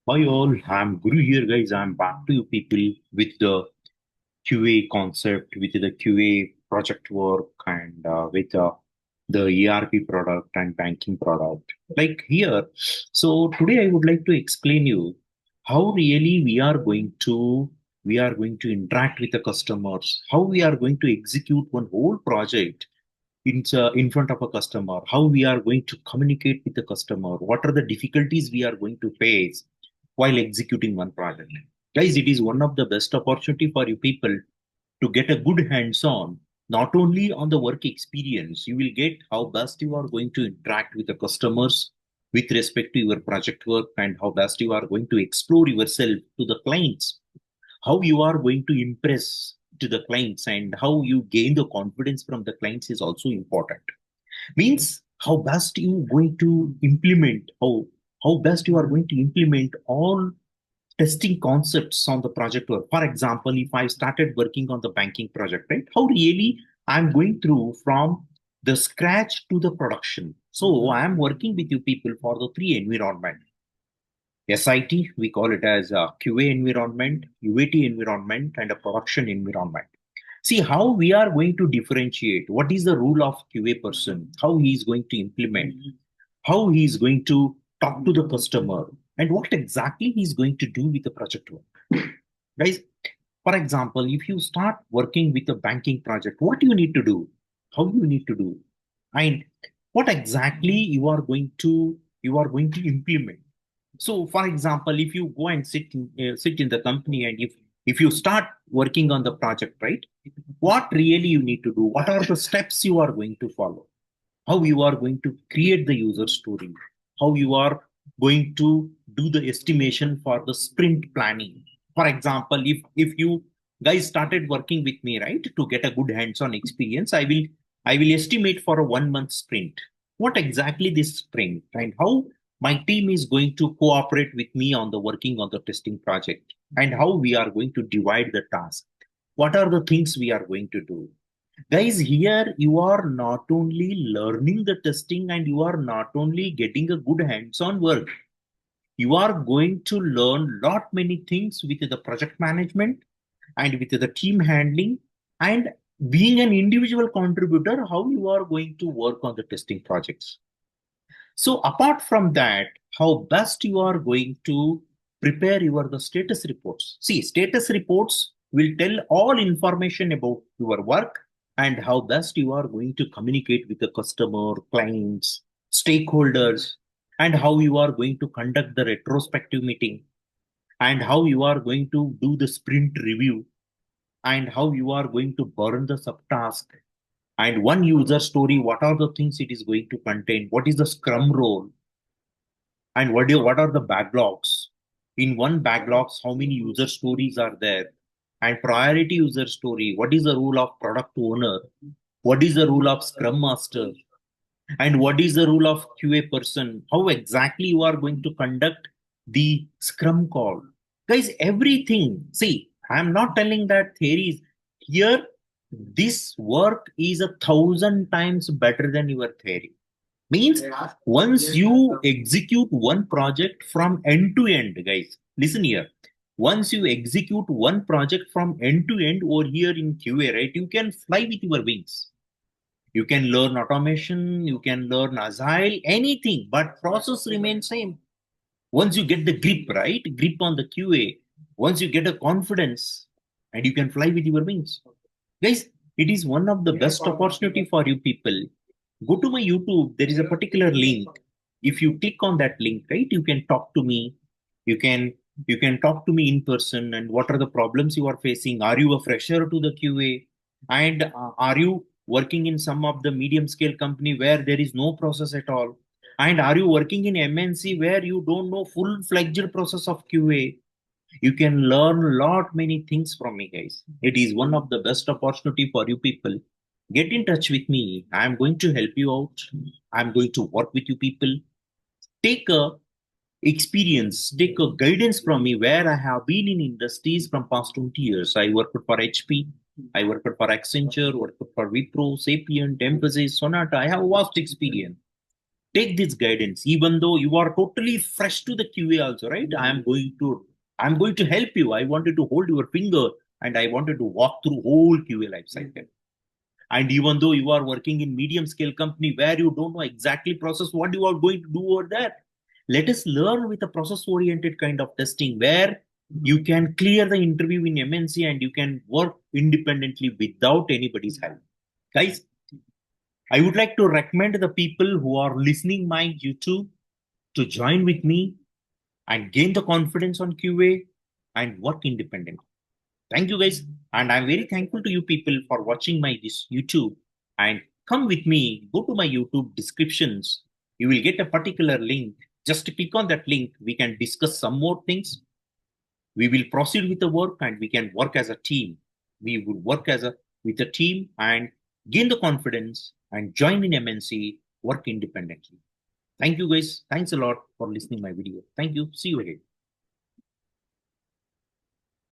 Hi all, I'm Guru here, guys. I'm back to you people with the QA concept, with the QA project work, and with the ERP product and banking product. Like here, so today I would like to explain you how really we are going to interact with the customers, how we are going to execute one whole project in front of a customer, how we are going to communicate with the customer, what are the difficulties we are going to face while executing one project. Guys, it is one of the best opportunity for you people to get a good hands-on, not only on the work experience, you will get how best you are going to interact with the customers with respect to your project work and how best you are going to explore yourself to the clients, how you are going to impress to the clients and how you gain the confidence from the clients is also important. Means how best you going to implement how best you are going to implement all testing concepts on the project work. For example, if I started working on the banking project, right, how really I'm going through from the scratch to the production. So I'm working with you people for the three environment. SIT, we call it as a QA environment, UAT environment, and a production environment. See how we are going to differentiate what is the rule of QA person, how he is going to implement, how he is going to talk to the customer, and what exactly he is going to do with the project work. Guys, for example, if you start working with a banking project, what you need to do, how you need to do, and what exactly you are going to implement. So, for example, if you go and sit in the company, and if you start working on the project, right, what really you need to do? What are the steps you are going to follow? How you are going to create the user story? How you are going to do the estimation for the sprint planning? For example, if you guys started working with me, right, to get a good hands-on experience, I will estimate for a 1 month sprint. What exactly this sprint and how my team is going to cooperate with me on the working on the testing project and how we are going to divide the task. What are the things we are going to do? Guys, here you are not only learning the testing and you are not only getting a good hands-on work, you are going to learn lot many things with the project management and with the team handling and being an individual contributor, how you are going to work on the testing projects. So apart from that, how best you are going to prepare your the status reports. See, status reports will tell all information about your work and how best you are going to communicate with the customer, clients, stakeholders, and how you are going to conduct the retrospective meeting and how you are going to do the sprint review and how you are going to burn the subtask and one user story, what are the things it is going to contain, what is the scrum role, and what are the backlogs. In one backlogs, how many user stories are there, and priority user story, what is the role of product owner, what is the role of scrum master, and what is the role of QA person, how exactly you are going to conduct the scrum call. Guys, everything, see, I'm not telling that theories here. This work is 1,000 times better than your theory. Means once you execute one project from end to end, guys, listen here. Once you execute one project from end to end over here in QA, right, you can fly with your wings. You can learn automation, you can learn agile, anything, but process remains same. Once you get the grip, right, grip on the QA, once you get a confidence, and you can fly with your wings. Guys, it is one of the best opportunity for you people. Go to my YouTube, there is a particular link. If you click on that link, right, you can talk to me. You can you can talk to me in person and what are the problems you are facing. Are you a fresher to the QA? And are you working in some of the medium scale company where there is no process at all? And are you working in MNC where you don't know full fledged process of QA? You can learn a lot many things from me, guys. It is one of the best opportunity for you people. Get in touch with me. I'm going to help you out. I'm going to work with you people. Take a experience, take a guidance from me where I have been in industries from past 20 years. I worked for HP, I worked for Accenture, worked for Wipro, Sapient, Emphasis, Sonata. I have vast experience. take this guidance, even though you are totally fresh to the QA also, right? I'm going to help you. I wanted to hold your finger and I wanted to walk through whole QA life cycle. And even though you are working in medium scale company where you don't know exactly process what you are going to do over there, let us learn with a process oriented kind of testing where you can clear the interview in MNC and you can work independently without anybody's help. Guys, I would like to recommend the people who are listening my YouTube to join with me and gain the confidence on QA and work independently. Thank you guys. And I'm very thankful to you people for watching my this YouTube. And come with me, go to my YouTube descriptions. You will get a particular link. Just click on that link. We can discuss some more things. We will proceed with the work and we can work as a team. We will work as a with a team and gain the confidence and join in MNC, work independently. Thank you guys. Thanks a lot for listening my video. Thank you. See you again.